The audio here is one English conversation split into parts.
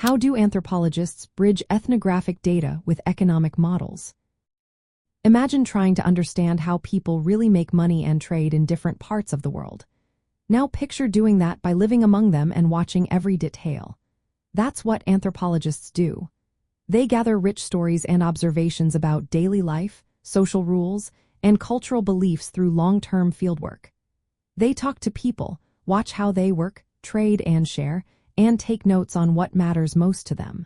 How do anthropologists bridge ethnographic data with economic models? Imagine trying to understand how people really make money and trade in different parts of the world. Now picture doing that by living among them and watching every detail. That's what anthropologists do. They gather rich stories and observations about daily life, social rules, and cultural beliefs through long-term fieldwork. They talk to people, watch how they work, trade and share, and take notes on what matters most to them.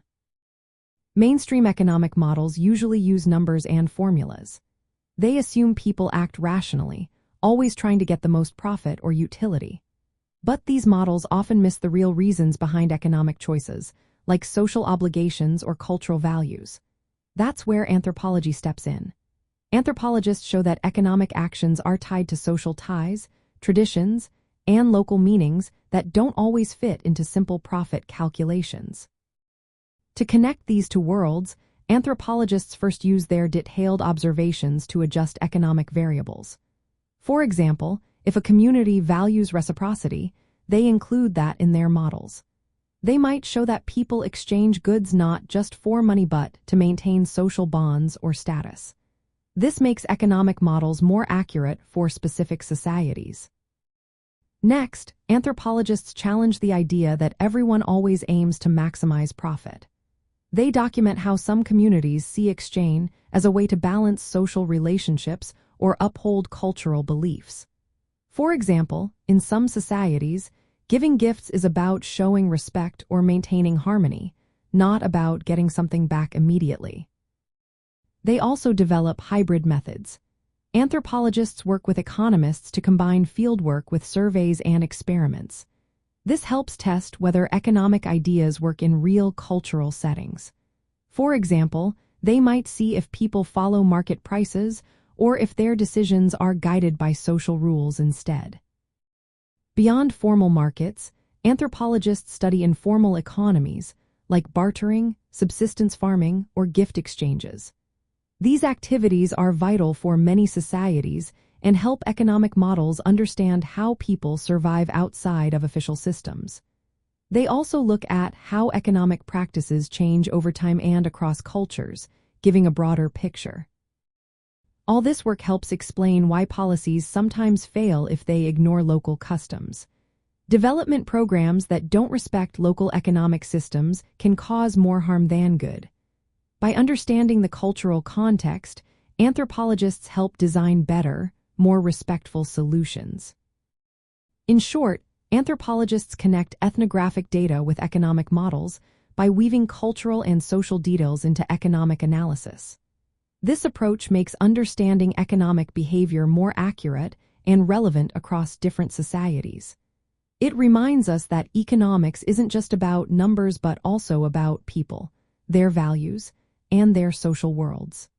Mainstream economic models usually use numbers and formulas. They assume people act rationally, always trying to get the most profit or utility. But these models often miss the real reasons behind economic choices, like social obligations or cultural values. That's where anthropology steps in. Anthropologists show that economic actions are tied to social ties, traditions, and local meanings that don't always fit into simple profit calculations. To connect these two worlds, anthropologists first use their detailed observations to adjust economic variables. For example, if a community values reciprocity, they include that in their models. They might show that people exchange goods not just for money but to maintain social bonds or status. This makes economic models more accurate for specific societies. Next, anthropologists challenge the idea that everyone always aims to maximize profit. They document how some communities see exchange as a way to balance social relationships or uphold cultural beliefs. For example, in some societies, giving gifts is about showing respect or maintaining harmony, not about getting something back immediately. They also develop hybrid methods. Anthropologists work with economists to combine fieldwork with surveys and experiments. This helps test whether economic ideas work in real cultural settings. For example, they might see if people follow market prices or if their decisions are guided by social rules instead. Beyond formal markets, anthropologists study informal economies, like bartering, subsistence farming, or gift exchanges. These activities are vital for many societies and help economic models understand how people survive outside of official systems. They also look at how economic practices change over time and across cultures, giving a broader picture. All this work helps explain why policies sometimes fail if they ignore local customs. Development programs that don't respect local economic systems can cause more harm than good. By understanding the cultural context, anthropologists help design better, more respectful solutions. In short, anthropologists connect ethnographic data with economic models by weaving cultural and social details into economic analysis. This approach makes understanding economic behavior more accurate and relevant across different societies. It reminds us that economics isn't just about numbers but also about people, their values, and their social worlds.